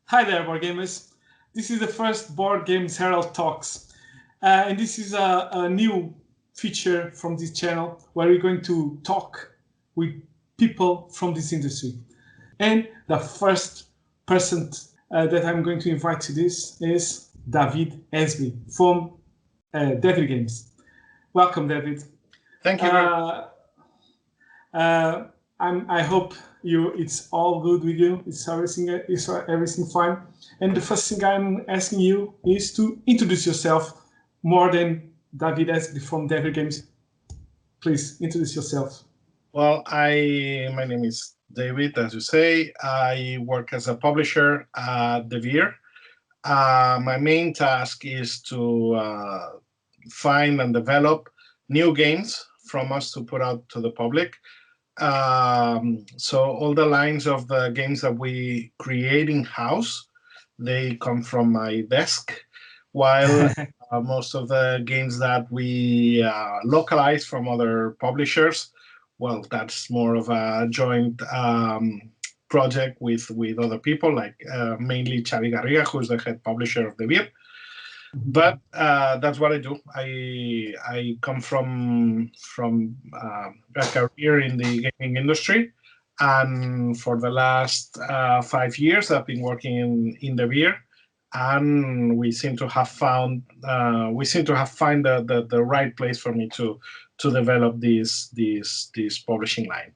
Hi there, board gamers. This is the first BoardGames Herald Talks. And this is a new feature from this channel where we're going to talk with people from this industry. And the first person that I'm going to invite to this is David Esbri from Devir Games. Welcome, David. Thank you. I hope it's all good with you. Is everything fine? And the first thing I'm asking you is to introduce yourself more than David Esbri from Devir Games. Please introduce yourself. Well, my name is David, as you say. I work as a publisher at Devir. My main task is to find and develop new games from us to put out to the public. So all the lines of the games that we create in-house, they come from my desk, while most of the games that we localize from other publishers, well, that's more of a joint project with other people, like mainly Xavi Garriga, who's the head publisher of Devir. But that's what I do. I come from a career in the gaming industry, and for the last 5 years, I've been working in Devir, and we seem to have found the right place for me to develop this publishing line.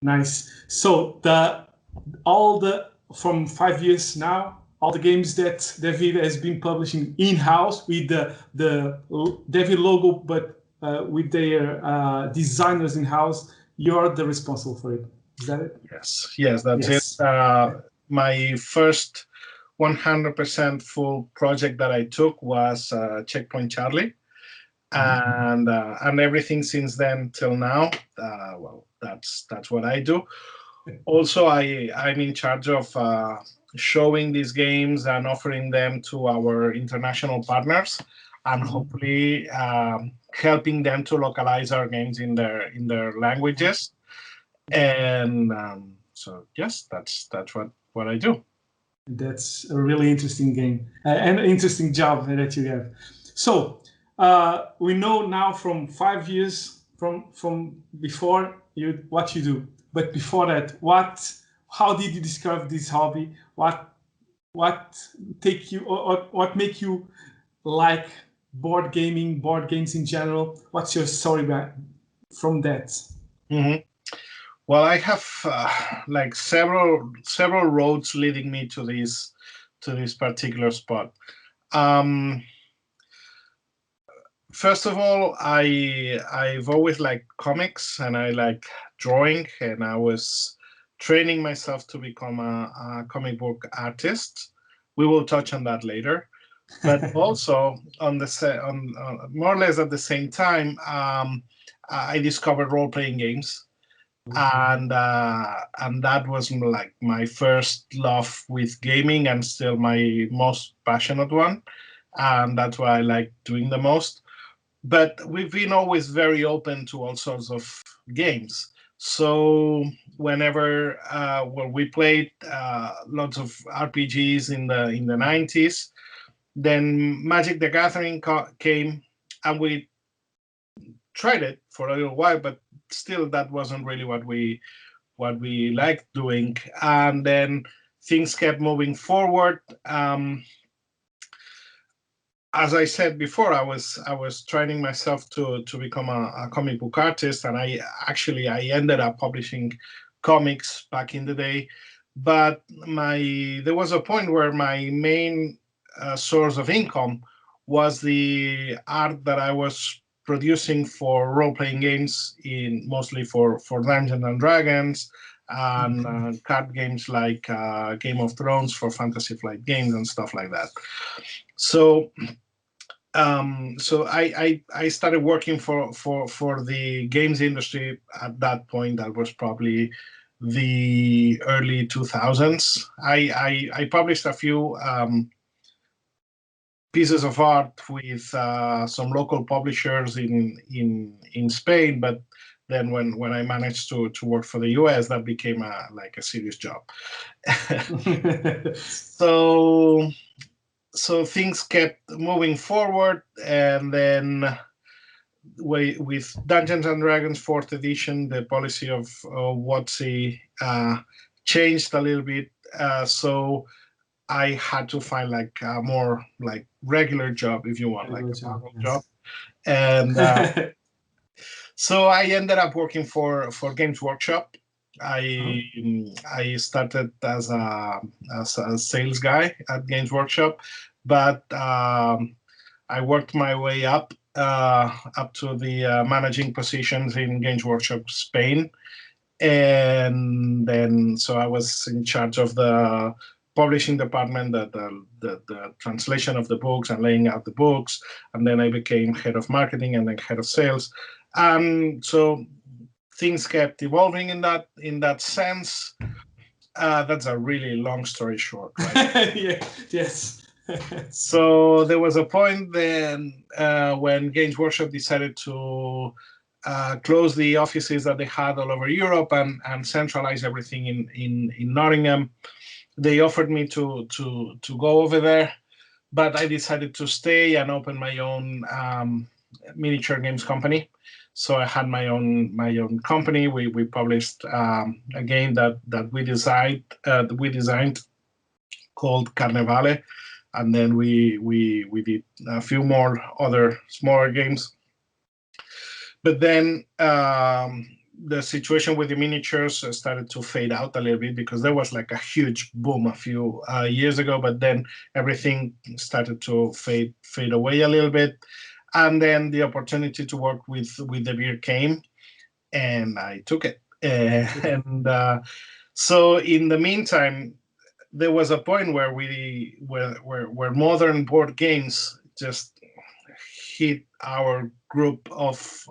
Nice. So from 5 years now, all the games that David has been publishing in-house with the Devir logo, but with their designers in-house, you're the responsible for it. Is that it? Yes, that's it. My first 100% full project that I took was Checkpoint Charlie, and everything since then till now. Well, that's what I do. Also, I'm in charge of showing these games and offering them to our international partners, and hopefully helping them to localize our games in their languages. And so yes, that's what I do. That's a really interesting game and an interesting job that you have. So we know now from 5 years from before what you do, but before that, how did you discover this hobby? What make you like board games in general? What's your story from that? Mm-hmm. Well, I have like several roads leading me to this particular spot. First of all, I've always liked comics, and I like drawing, and I was training myself to become a comic book artist. We will touch on that later. But also on more or less at the same time, I discovered role-playing games, and that was like my first love with gaming, and still my most passionate one, and that's what I like doing the most. But we've been always very open to all sorts of games. So whenever we played lots of RPGs in the 90s, then Magic the Gathering came, and we tried it for a little while, but still that wasn't really what we liked doing. And then things kept moving forward. As I said before, I was training myself to become a comic book artist, and I ended up publishing comics back in the day. But there was a point where my main source of income was the art that I was producing for role-playing games, mostly for Dungeons and Dragons, and card games like Game of Thrones for Fantasy Flight Games and stuff like that. So I started working for the games industry at that point. That was probably the early 2000s. I published a few pieces of art with some local publishers in Spain, but then when I managed to work for the US, that became like a serious job. So things kept moving forward, and then with Dungeons and Dragons 4th edition, the policy of WotC changed a little bit. So I had to find like a more like regular job, if you want, like a normal job. And so I ended up working for Games Workshop. I started as a sales guy at Games Workshop, but I worked my way up to the managing positions in Games Workshop Spain, and then so I was in charge of the publishing department, the translation of the books and laying out the books, and then I became head of marketing and then head of sales, and so things kept evolving in that sense. That's a really long story short, right? Yeah. Yes. So there was a point then when Games Workshop decided to close the offices that they had all over Europe and centralize everything in Nottingham. They offered me to go over there, but I decided to stay and open my own miniature games company. So I had my own company. We published a game that we designed called Carnevale, and then we did a few more other smaller games. But then the situation with the miniatures started to fade out a little bit because there was like a huge boom a few years ago, but then everything started to fade away a little bit. And then the opportunity to work with Devir came, and I took it. And so in the meantime, there was a point where where modern board games just hit our group of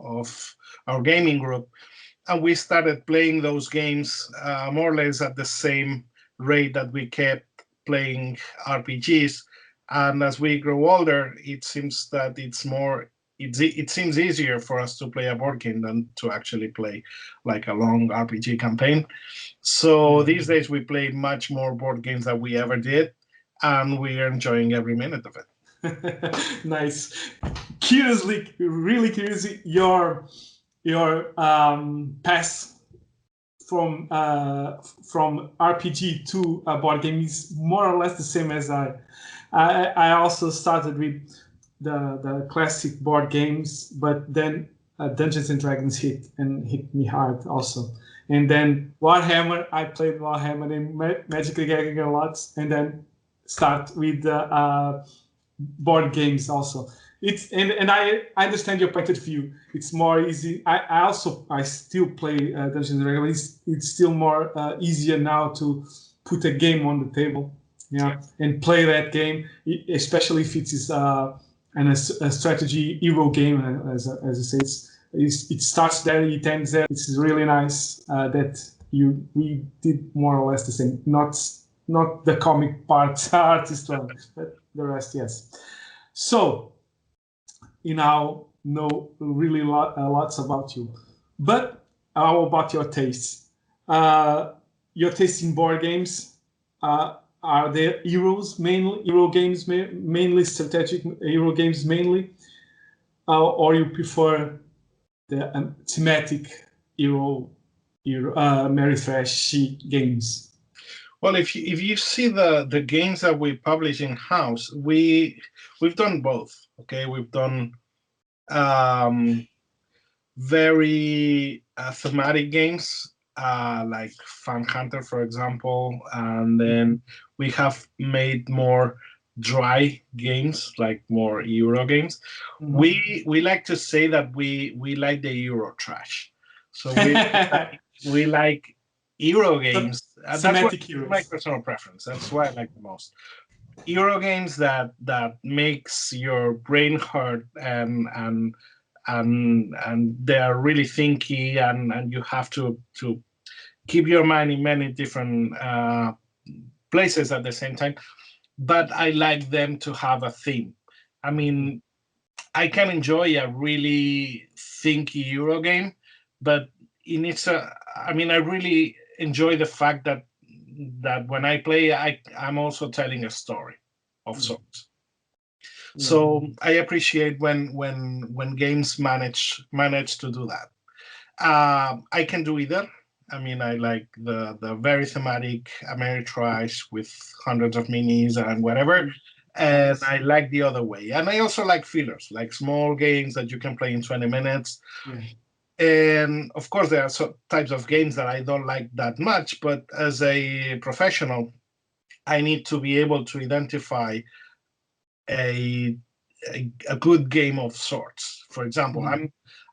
our gaming group, and we started playing those games more or less at the same rate that we kept playing RPGs. And as we grow older, it seems that it seems easier for us to play a board game than to actually play like a long RPG campaign. So these days we play much more board games than we ever did, and we are enjoying every minute of it. Nice. Really curiously, your path from RPG to a board game is more or less the same as I also started with the classic board games, but then Dungeons and Dragons hit me hard also. And then Warhammer, I played Warhammer and Magic the Gathering a lot, and then start with board games also. It's and I understand your point of view. It's more easy. I still play Dungeons and Dragons. It's still more easier now to put a game on the table, and play that game, especially if it is a strategy hero game, as I say. It starts there, it ends there. It's really nice that we did more or less the same. Not the comic part, artist one, but the rest, yes. So you now know really lots about you. But how about your tastes? Your tastes in board games, are there Euro games mainly, strategic Euro games mainly, or you prefer the thematic Euro Mary Trashy games? Well, if you see the games that we publish in house, we've done both. Okay, we've done very thematic games like Fan Hunter, for example, and then we have made more dry games, like more Euro games. Mm-hmm. We like to say that we like the Euro trash. So we like Euro games. That's my personal preference. That's why I like the most. Euro games that makes your brain hurt and they are really thinky and you have to keep your mind in many different places at the same time. But I like them to have a theme. I mean, I can enjoy a really thinky Euro game, but it needs I mean, I really enjoy the fact that when I play, I'm also telling a story of sorts. So I appreciate when games manage to do that. I can do either. I mean, I like the very thematic Ameritrash with hundreds of minis and whatever. And I like the other way. And I also like fillers, like small games that you can play in 20 minutes. Yeah. And of course, there are types of games that I don't like that much. But as a professional, I need to be able to identify a good game of sorts. For example,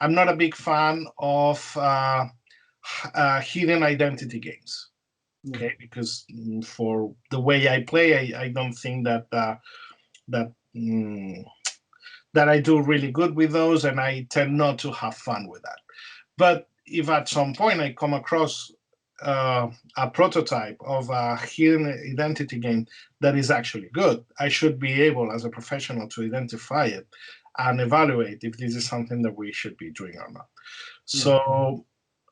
I'm not a big fan of hidden identity games. Okay, because for the way I play, I don't think that that I do really good with those, and I tend not to have fun with that. But if at some point I come across a prototype of a hidden identity game that is actually good, I should be able, as a professional, to identify it and evaluate if this is something that we should be doing or not. So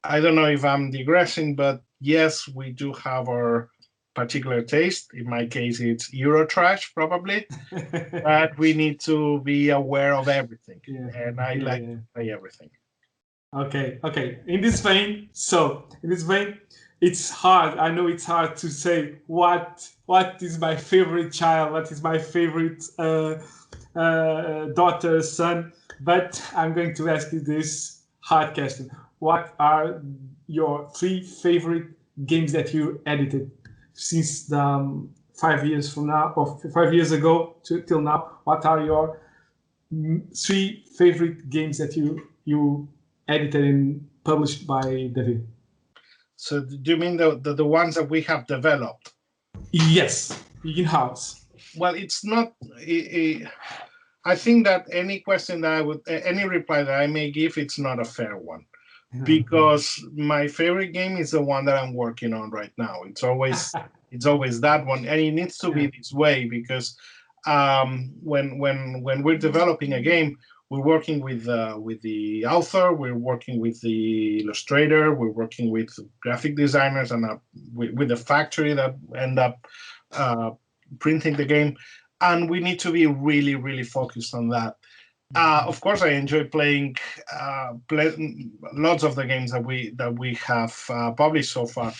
I don't know if I'm digressing, but yes, we do have our particular taste. In my case, it's Eurotrash, probably. But we need to be aware of everything. And I like to play everything. Okay. In this vein, it's hard. I know it's hard to say what is my favorite child, what is my favorite daughter, son. But I'm going to ask you this hard question: what are your 3 favorite games that you edited since the 5 years from now, or 5 years ago till now? What are your 3 favorite games that you edited and published by David? So do you mean the ones that we have developed? Yes, in-house. Well, it's not. I think that any question that any reply that I may give, it's not a fair one, because my favorite game is the one that I'm working on right now. It's always that one, and it needs to be this way, because when we're developing a game, we're working with the author, we're working with the illustrator, we're working with graphic designers, and with the factory that end up printing the game, and we need to be really, really focused on that. Of course, I enjoy playing lots of the games that we have published so far,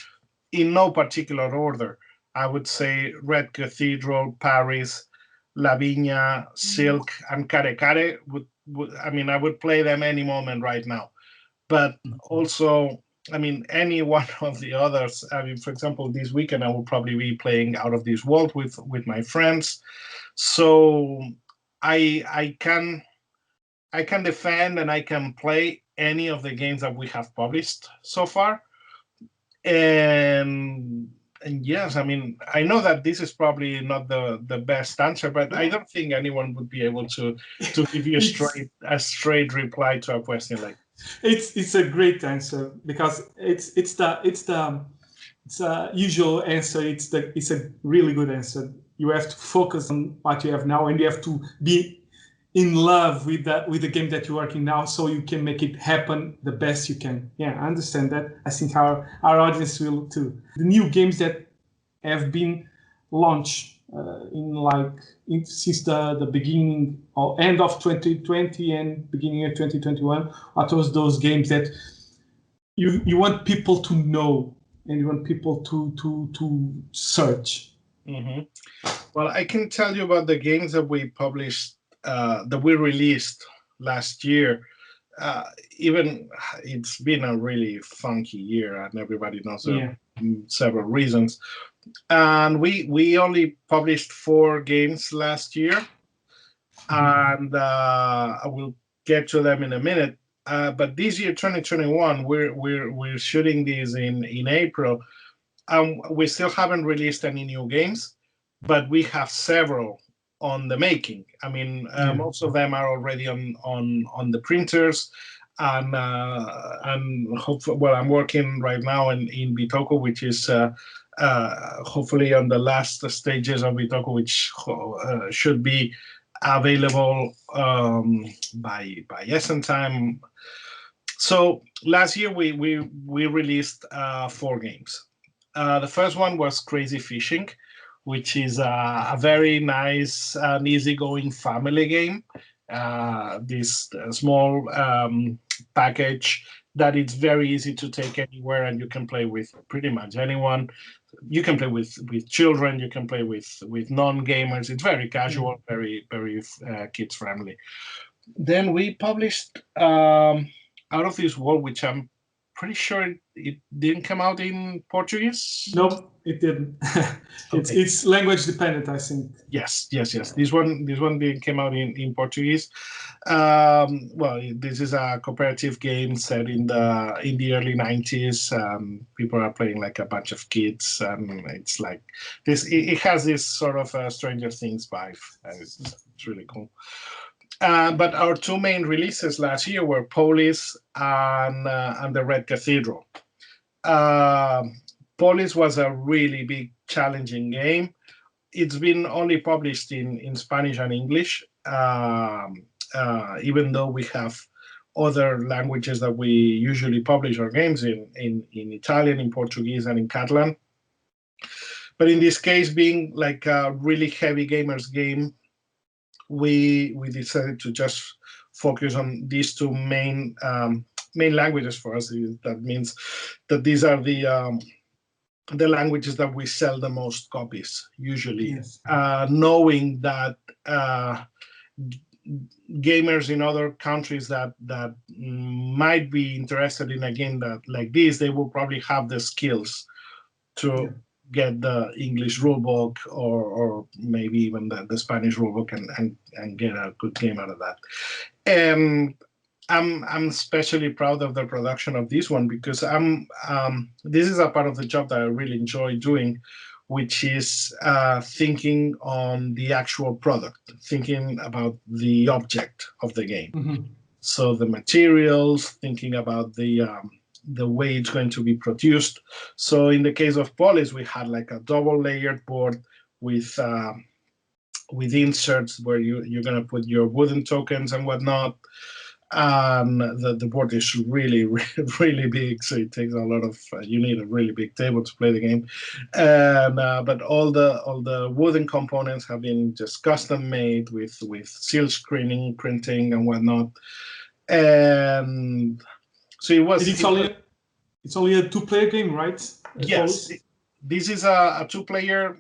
in no particular order. I would say Red Cathedral, Paris, La Viña, Silk, and Care Care I would play them any moment right now. But also, any one of the others. For example, this weekend I will probably be playing Out of This World with my friends. So I can defend and I can play any of the games that we have published so far. And yes, I know that this is probably not the best answer, but I don't think anyone would be able to give you a straight reply to a question like that. It's a great answer, because it's a usual answer. It's a really good answer. You have to focus on what you have now, and you have to be in love with the game that you're working now, so you can make it happen the best you can. I understand that. I think our audience will too. The new games that have been launched since the beginning or end of 2020 and beginning of 2021, what was those games that you want people to know and you want people to search? Mm-hmm. Well, I can tell you about the games that we published, that we released last year. Even it's been a really funky year, and everybody knows several reasons. And we only published 4 games last year, and I will get to them in a minute. But this year, 2021, we're shooting this in April. We still haven't released any new games, but we have several on the making. Most of them are already on the printers, and hopefully, well, I'm working right now in Bitoku, which is hopefully on the last stages of Bitoku, which should be available by Essen time. So last year we released 4 games. The first one was Crazy Fishing, which is a very nice and easygoing family game. This small package that it's very easy to take anywhere, and you can play with pretty much anyone. You can play with children. You can play with non-gamers. It's very casual, very kids friendly. Then we published Out of This World, which I'm pretty sure it didn't come out in Portuguese. Nope, it didn't. It's language dependent, I think. Yes. This one didn't come out in Portuguese. Well, this is a cooperative game set in the early 90s. People are playing like a bunch of kids, and it's like this. It has this sort of Stranger Things vibe. It's really cool. But our 2 main releases last year were Polis and the Red Cathedral. Polis was a really big, challenging game. It's been only published in Spanish and English, even though we have other languages that we usually publish our games in Italian, in Portuguese, and in Catalan. But in this case, being like a really heavy gamers game, we decided to just focus on these 2 main languages for us. That means that these are the languages that we sell the most copies usually. Yes. Knowing that gamers in other countries that might be interested in a game that like this, they will probably have the skills to get the English rulebook or maybe even the Spanish rulebook and get a good game out of that. And I'm especially proud of the production of this one because this is a part of the job that I really enjoy doing, which is thinking on the actual product, thinking about the object of the game. Mm-hmm. So the materials, thinking about the way it's going to be produced. So in the case of Polis, we had like a double layered board with inserts where you're going to put your wooden tokens and whatnot. The board is really, really big, so it takes a lot of. You need a really big table to play the game, and but all the wooden components have been just custom made with seal screening, printing, and whatnot. And so it was. It's only a 2-player game, right? Yes, this is a 2-player.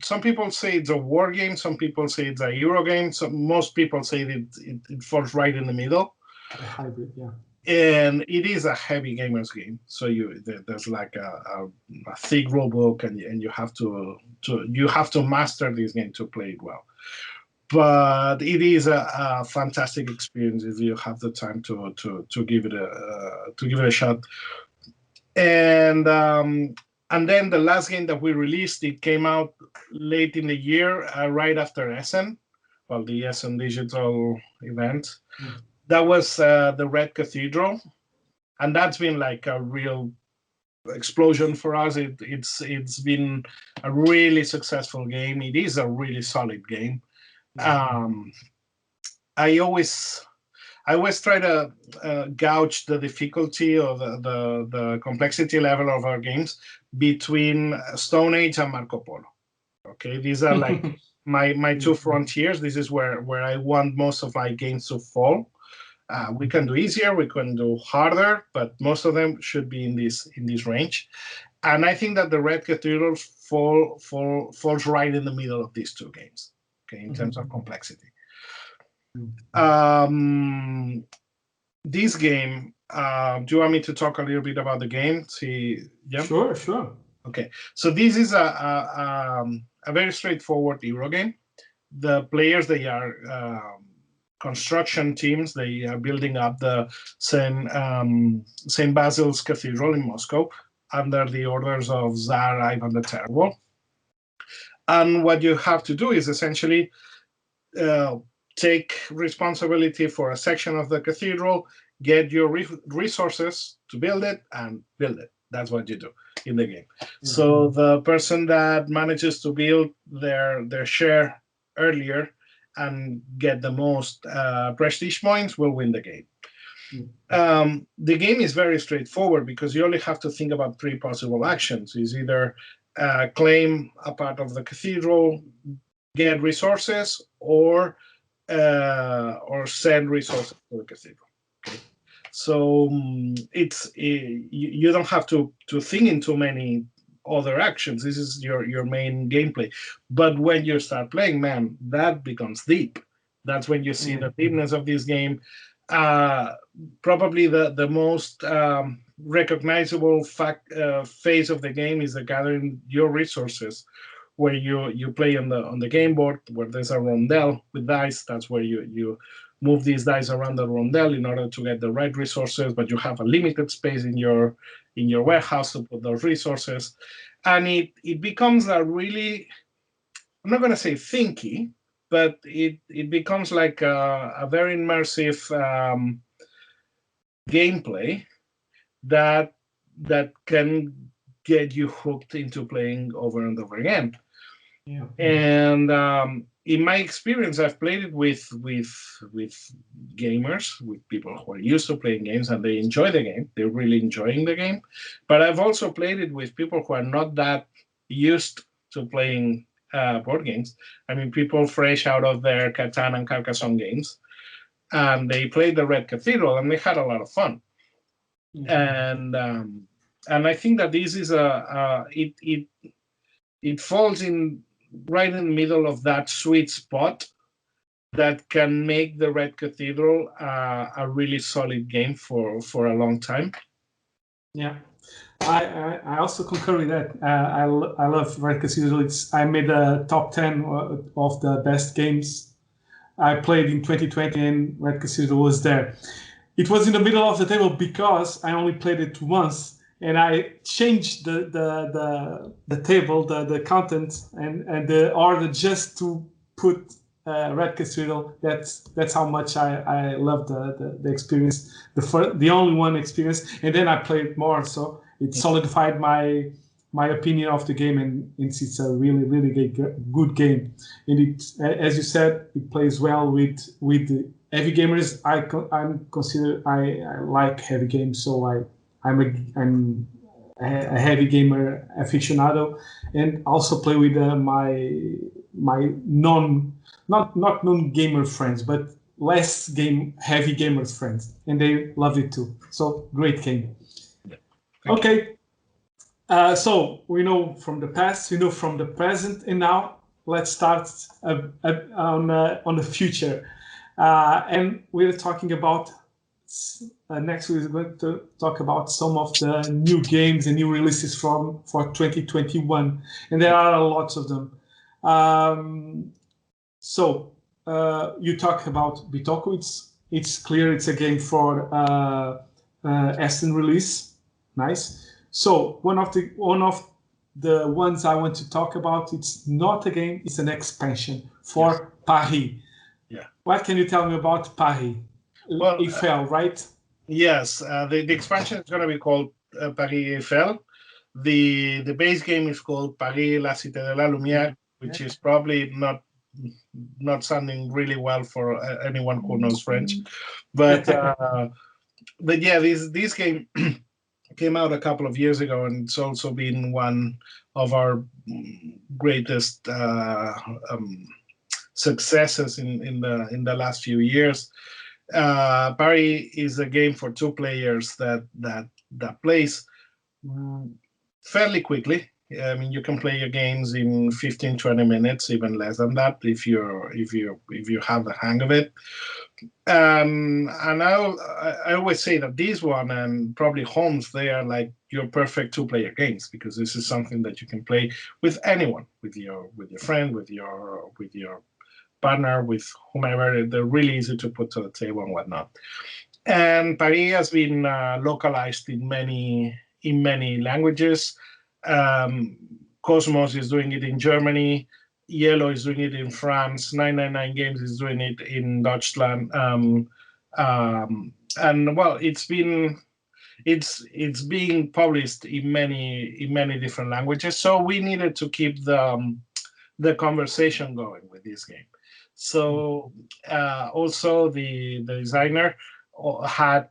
Some people say it's a war game. Some people say it's a Euro game. So most people say it falls right in the middle. A hybrid, yeah. And it is a heavy gamers game. So there's like a thick rule book, and you have to master this game to play it well. But it is a fantastic experience if you have the time to give it a shot. And then the last game that we released, it came out late in the year, right after Essen, the Essen digital event. Mm. That was the Red Cathedral, and that's been like a real explosion for us. It's been a really successful game. It is a really solid game. Mm-hmm. I always try to gauge the difficulty or the complexity level of our games between Stone Age and Marco Polo. Okay, these are like my 2 frontiers. This is where I want most of my games to fall. We can do easier, we can do harder, but most of them should be in this range. And I think that the Red Cathedral falls right in the middle of these 2 games. Okay, in terms of complexity. This game, do you want me to talk a little bit about the game? Yeah? Sure. Okay, so this is a very straightforward Euro game. The players, they are construction teams. They are building up the St. Basil's Cathedral in Moscow under the orders of Tsar Ivan the Terrible. And what you have to do is essentially take responsibility for a section of the cathedral, get your resources to build it, and build it. That's what you do in the game. Mm-hmm. So the person that manages to build their share earlier and get the most prestige points will win the game. The game is very straightforward because you only have to think about 3 possible actions. Is either claim a part of the cathedral, get resources, or send resources to the cathedral. Okay. So you don't have to think in too many other actions. This is your main gameplay. But when you start playing, man, that becomes deep. That's when you see the deepness of this game. Probably the most recognizable phase of the game is the gathering your resources, where you play on the game board, where there's a rondel with dice. That's where you move these dice around the rondel in order to get the right resources, but you have a limited space in your warehouse to put those resources. And it becomes a really, I'm not going to say thinky, but it becomes like a very immersive gameplay that can get you hooked into playing over and over again. Yeah. And in my experience, I've played it with gamers, with people who are used to playing games and they enjoy the game. They're really enjoying the game. But I've also played it with people who are not that used to playing board games. I mean, people fresh out of their Catan and Carcassonne games, and they played the Red Cathedral and they had a lot of fun. And I think that this is it falls in right in the middle of that sweet spot that can make the Red Cathedral a really solid game for a long time. Yeah, I also concur with that. I love Red Cathedral. I made a top 10 of the best games I played in 2020, and Red Cathedral was there. It was in the middle of the table because I only played it once, and I changed the table, the content, and the order just to put Red Cathedral. That's how much I loved the experience, the only one experience. And then I played more, so it solidified my opinion of the game, and it's a really good game. And it, as you said, it plays well with the heavy gamers. I like heavy games, so I'm a heavy gamer aficionado, and also play with my not non-gamer friends, but less heavy gamers friends, and they love it too. So great game. Okay, so we know from the past, we know from the present, and now let's start on the future. And we're talking about next we're going to talk about some of the new games and new releases for 2021, and there are lots of them. So you talk about Bitoku. It's clear it's a game for Esta release. Nice. So one of the ones I want to talk about, it's not a game, it's an expansion for Paris. Yeah. What can you tell me about Paris? Well, Eiffel, right? Yes, the expansion is going to be called Paris Eiffel. The base game is called Paris La Cité de la Lumière, which is probably not sounding really well for anyone who knows French, but yeah, this game came out a couple of years ago, and it's also been one of our greatest successes in the last few years. Paris is a game for 2 players that plays fairly quickly. I mean, you can play your games in 15-20 minutes, even less than that, if you have the hang of it. And I always say that this one and probably Holmes, they are like your perfect 2-player games, because this is something that you can play with anyone, with your friend, with your partner, with whomever. They're really easy to put to the table and whatnot. And Paris has been localized in many languages. Cosmos is doing it in Germany. Yellow is doing it in France. 999 Games is doing it in Deutschland. And well, it's being published in many different languages. So we needed to keep the conversation going with this game. So also the designer had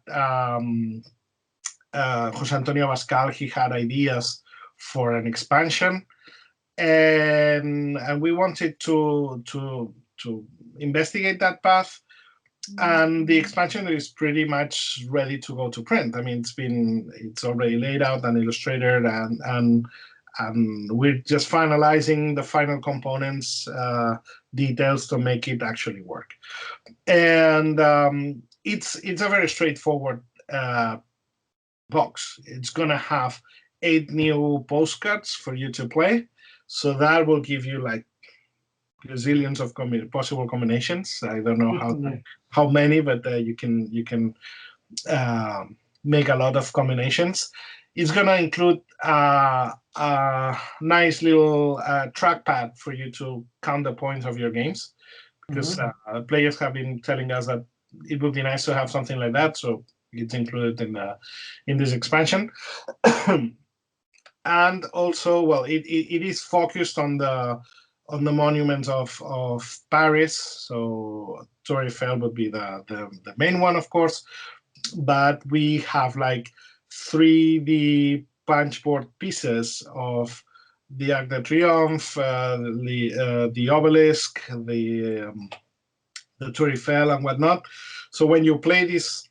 Jose Antonio Bascal. He had ideas for an expansion, and we wanted to investigate that path. And the expansion is pretty much ready to go to print. I mean, it's already laid out and illustrated, and we're just finalizing the final components, details to make it actually work. And it's a very straightforward box. It's gonna have 8 new postcards for you to play, so that will give you like gazillions of possible combinations. I don't know how many, but you can make a lot of combinations. It's gonna include a nice little trackpad for you to count the points of your games, because players have been telling us that it would be nice to have something like that. So it's included in this expansion. And also, well, it is focused on the monuments of Paris. So Tour Eiffel would be the main one, of course. But we have like 3D punchboard pieces of the Arc de Triomphe, the obelisk, the Tour Eiffel, and whatnot. So when you play these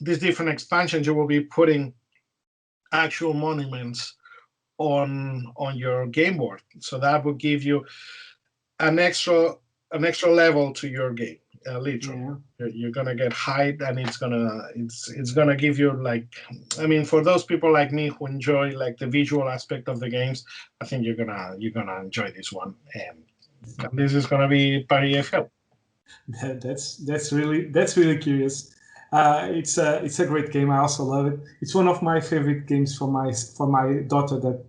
different expansions, you will be putting actual monuments on your game board. So that will give you an extra level to your game. Literally, you're gonna get height, and it's gonna give you, like, I mean, for those people like me who enjoy like the visual aspect of the games, I think you're gonna enjoy this one, and this is gonna be Paris Eiffel. That's really curious. It's a great game. I also love it. It's one of my favorite games for my daughter, that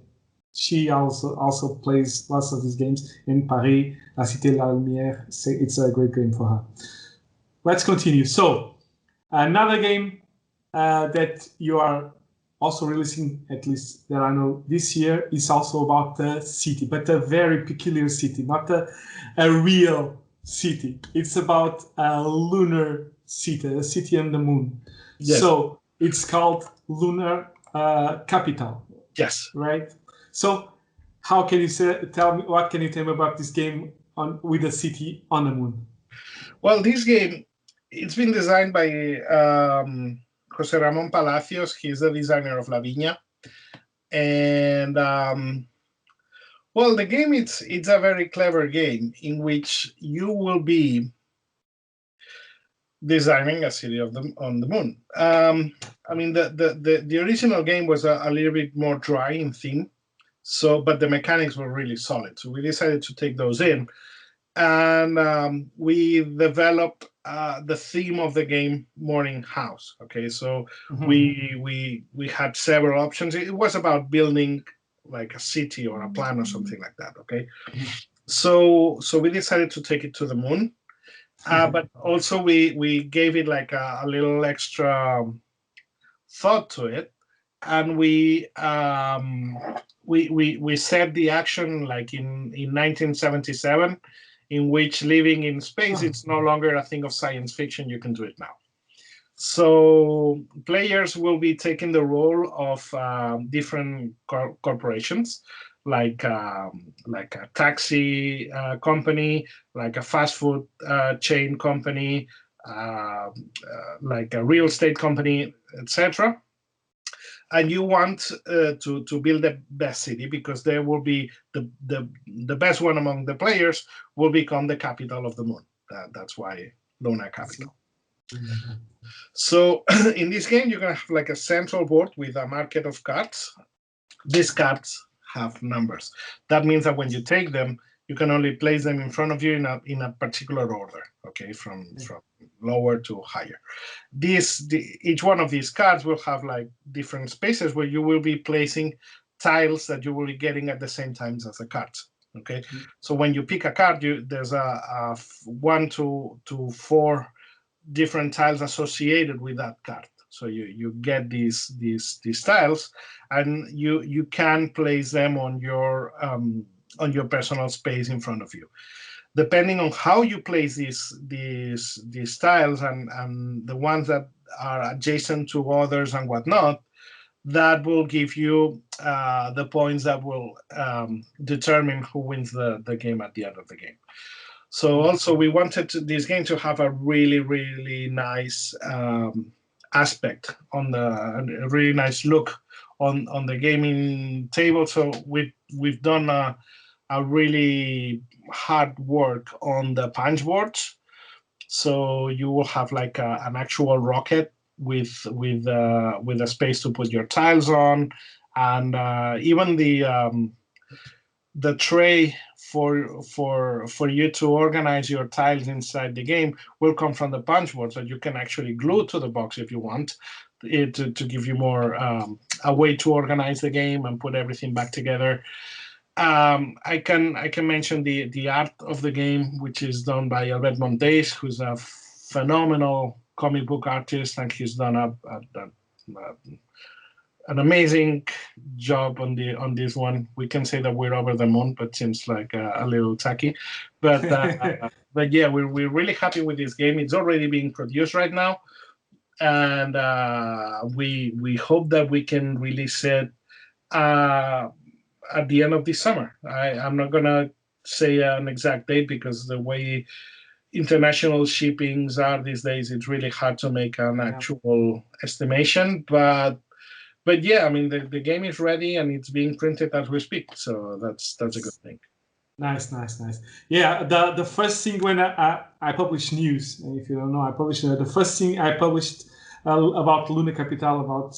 she also plays lots of these games in Paris, La Cité de la Lumière. It's a great game for her. Let's continue. So another game that you are also releasing, at least that I know, this year, is also about the city, but a very peculiar city, not a real city. It's about a lunar city, a city on the moon. Yes. So it's called Lunar Capital. Yes. Right. So how can you tell me, what can you tell me about this game with a city on the moon? Well, this game, it's been designed by José Ramón Palacios. He's the designer of La Viña. And well, the game, it's a very clever game in which you will be designing a city on the moon. I mean, the original game was a little bit more dry in theme, but the mechanics were really solid. So we decided to take those in, and we developed the theme of the game more in-house. Okay, so we had several options. It was about building like a city or a plan or something like that. Okay, so we decided to take it to the moon. But also we gave it like a little extra thought to it, and we set the action like in 1977, in which living in space, it's no longer a thing of science fiction. You can do it now. So players will be taking the role of different corporations, like a taxi company, like a fast food chain company, like a real estate company, etc. And you want to build the best city, because there will be the best one among the players will become the capital of the moon. That's why Lunar Capital. So in this game, you're going to have like a central board with a market of cards. These cards have numbers. That means that when you take them, you can only place them in front of you in a particular order, okay, from lower to higher. Each one of these cards will have like different spaces where you will be placing tiles that you will be getting at the same time as the cards. Okay, so when you pick a card, there's a 1 to 4 different tiles associated with that card. So you get these tiles, and you can place them on your personal space in front of you. depending on how you place these tiles and the ones that are adjacent to others and whatnot, that will give you the points that will determine who wins the game at the end of the game. So also we wanted this game to have a really, really nice aspect on a really nice look on the gaming table. So we've done a really hard work on the punch boards. So you will have like an actual rocket with a space to put your tiles on, and even the tray for you to organize your tiles inside the game will come from the punch board, so you can actually glue to the box if you want it to give you more a way to organize the game and put everything back together. I can mention the art of the game, which is done by Albert Montes, who's a phenomenal comic book artist, and he's done an amazing job on this one. We can say that we're over the moon, but seems like a little tacky. But but yeah, we're really happy with this game. It's already being produced right now, and we hope that we can release it at the end of this summer. I'm not gonna say an exact date because the way international shippings are these days, it's really hard to make an actual estimation. But yeah, I mean the game is ready and it's being printed as we speak, so that's a good thing. Nice. Yeah, the first thing when I published news, if you don't know, I published the first thing I published about Lunar Capital about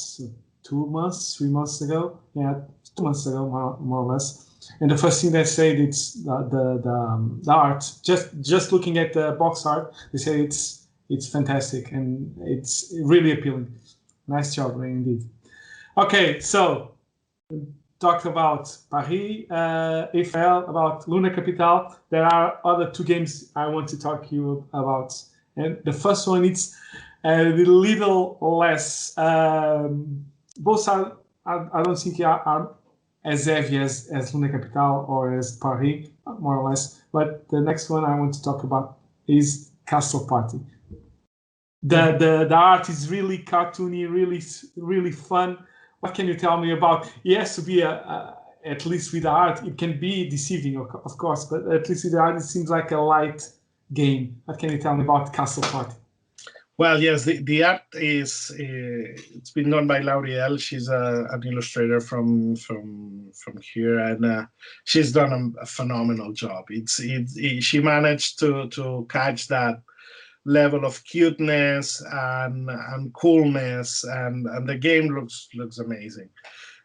3 months ago. Yeah, 2 months ago, more or less. And the first thing they said, it's the art. Just looking at the box art, they say it's fantastic and it's really appealing. Nice job, indeed. Okay, so talked about Paris, Eiffel, about Lunar Capital. There are other 2 games I want to talk to you about. And the first one, it's a little less. Both are, I don't think, are as heavy as Lunar Capital or as Paris, more or less. But the next one I want to talk about is Castle Party. The art is really cartoony, really fun. What can you tell me about? It has to be at least with the art. It can be deceiving, of course, but at least with the art, it seems like a light game. What can you tell me about Castle Party? Well, yes, the art is it's been done by Lauriel. She's an illustrator from here, and she's done a phenomenal job. She managed to catch that level of cuteness and coolness, and the game looks amazing.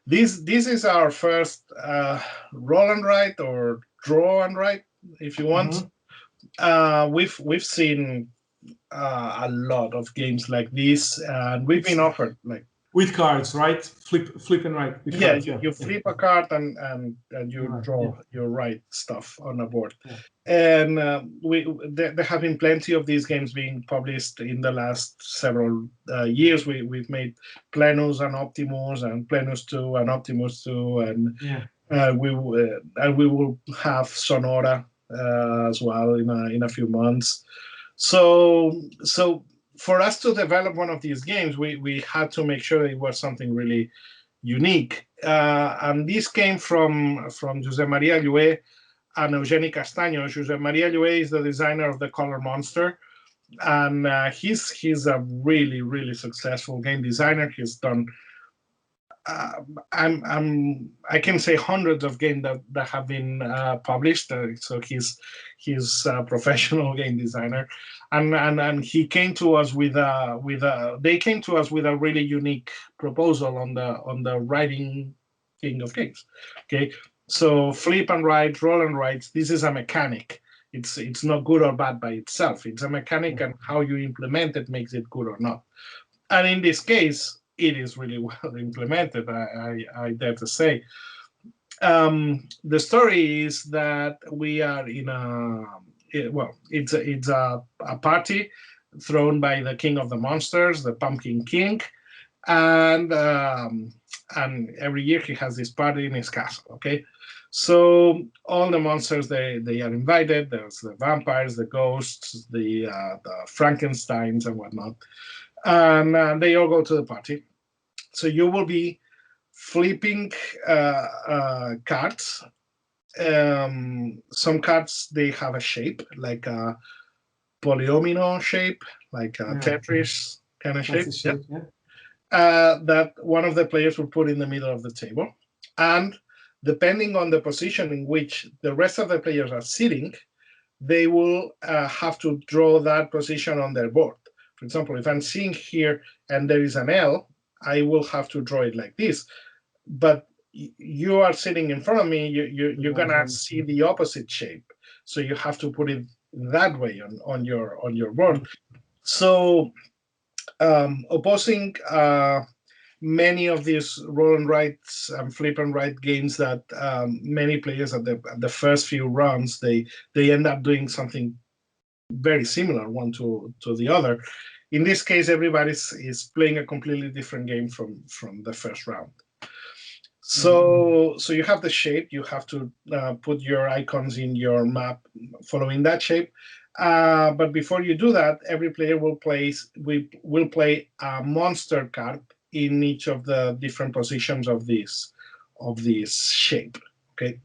This is our first roll and write or draw and write, if you want. We've seen a lot of games like this, and we've been offered like with cards, right? Flip and write. You flip a card and you draw your right stuff on a board. And there have been plenty of these games being published in the last several years. We've made Plenus and Optimus and Plenus 2 and Optimus 2, and we will have Sonora as well in a few months. So for us to develop one of these games, we had to make sure it was something really unique. And this came from José María Llué and Eugeni Castaño. José María Llué is the designer of the Color Monster, and he's a really, really successful game designer. He's done I can say hundreds of games that have been published. So he's a professional game designer, and he came to us they came to us with a really unique proposal on the writing thing of games. Okay, so flip and write, roll and write. This is a mechanic. It's not good or bad by itself. It's a mechanic, and how you implement it makes it good or not. And in this case, it is really well implemented, I dare to say. The story is that we are in it's a party thrown by the king of the monsters, the Pumpkin King, and every year he has this party in his castle. Okay, So all the monsters, they are invited. There's the vampires, the ghosts, the Frankensteins and whatnot, and they all go to the party. So you will be flipping cards. Some cards, they have a shape, like a polyomino shape, like a Tetris kind of shape. That one of the players will put in the middle of the table. And depending on the position in which the rest of the players are sitting, they will have to draw that position on their board. For example, if I'm sitting here and there is an L, I will have to draw it like this. But you are sitting in front of me, you're gonna see the opposite shape. So you have to put it that way on your board. So opposing many of these roll and write and flip and write games that many players at the first few rounds, they end up doing something very similar one to the other. In this case, everybody is playing a completely different game from the first round. So you have the shape. You have to put your icons in your map following that shape. But before you do that, every player will play a monster card in each of the different positions of this shape. Okay,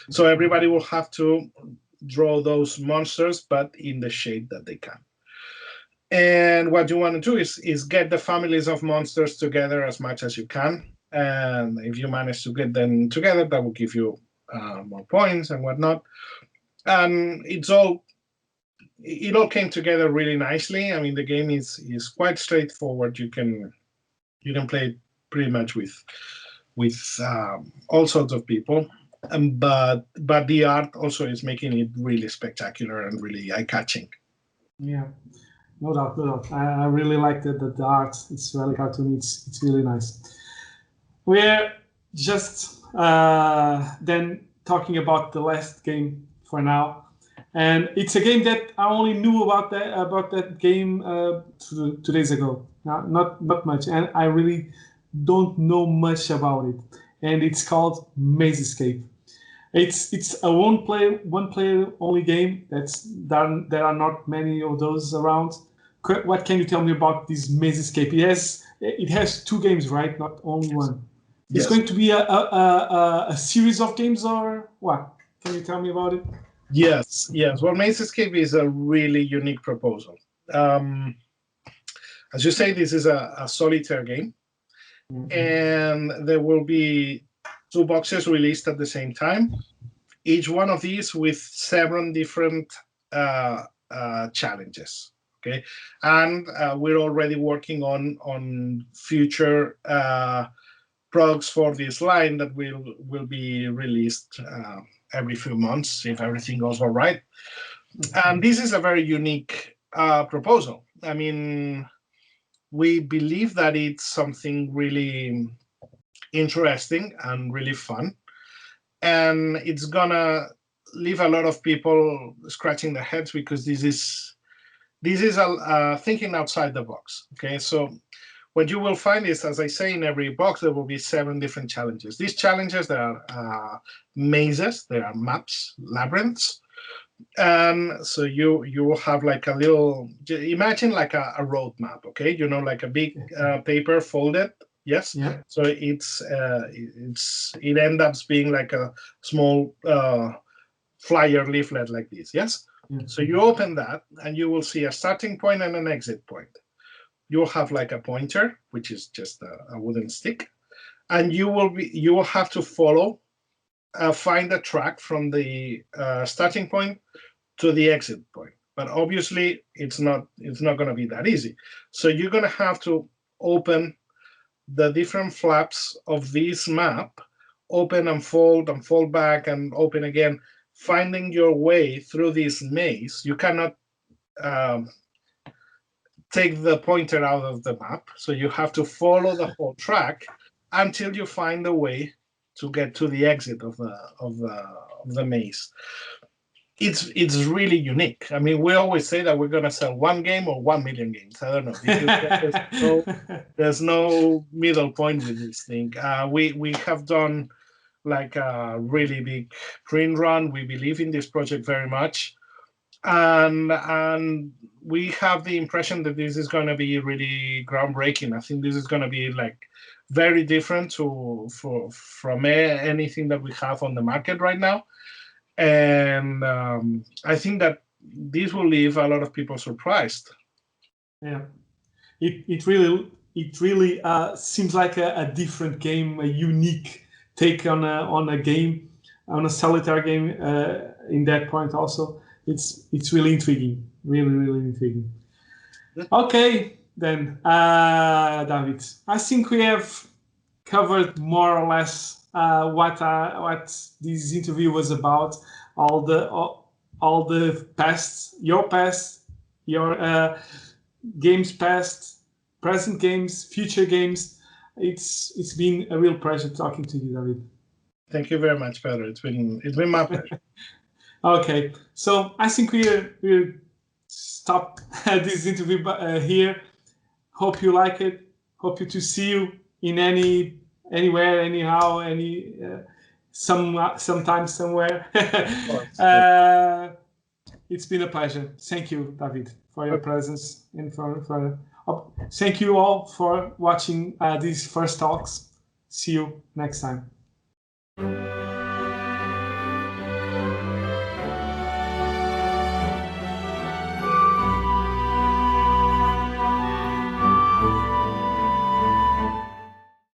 so everybody will have to draw those monsters, but in the shape that they can. And what you want to do is get the families of monsters together as much as you can. And if you manage to get them together, that will give you more points and whatnot. And it all came together really nicely. I mean, the game is quite straightforward. You can play pretty much with all sorts of people. But the art also is making it really spectacular and really eye-catching. Yeah, no doubt. I really like the art. It's really cartoony. It's really nice. We're just then talking about the last game for now, and it's a game that I only knew about that game 2 days ago. Not much, and I really don't know much about it. And it's called Maze Escape. It's a one player only game. There are not many of those around. What can you tell me about this Maze Escape? It has 2 games, right? Not only one. Yes. It's going to be a series of games, or what? Can you tell me about it? Yes. Well, Maze Escape is a really unique proposal. As you say, this is a solitaire game, and there will be 2 boxes released at the same time. Each one of these with 7 different challenges. Okay, and we're already working on future products for this line that will be released every few months if everything goes all right. And this is a very unique proposal. I mean, we believe that it's something really interesting and really fun, and it's gonna leave a lot of people scratching their heads because this is thinking outside the box. Okay, so what you will find is, as I say, in every box there will be 7 different challenges. These challenges, they are mazes, they are maps, labyrinths. So you will have like a little, imagine like a road map, okay? Like a big paper folded. Yes. Yeah. So it ends up being like a small flyer leaflet like this. Yes. Mm-hmm. So you open that and you will see a starting point and an exit point. You'll have like a pointer, which is just a wooden stick, and you will have to follow, find a track from the starting point to the exit point. But obviously, it's not going to be that easy. So you're going to have to open the different flaps of this map, open and fold back and open again, finding your way through this maze. You cannot take the pointer out of the map, so you have to follow the whole track until you find a way to get to the exit of the maze. It's really unique. I mean, we always say that we're going to sell 1 game or 1 million games. I don't know. There's no middle point with this thing. We have done like a really big print run. We believe in this project very much, and we have the impression that this is going to be really groundbreaking. I think this is going to be like very different from anything that we have on the market right now, and I think that this will leave a lot of people surprised. Yeah, it really seems like a different game, a unique take on a game, on a solitaire game. In that point, also, it's really intriguing, really intriguing. Okay, then, David, I think we have covered more or less what this interview was about. All the past, your games past, present games, future games. It's been a real pleasure talking to you, David. Thank you very much, Pedro. It's been my pleasure. Okay, so I think we'll stop this interview here. Hope you like it. Hope to see you in anywhere, anyhow, sometime, somewhere. It's been a pleasure. Thank you, David, for your presence and for thank you all for watching these first talks. See you next time.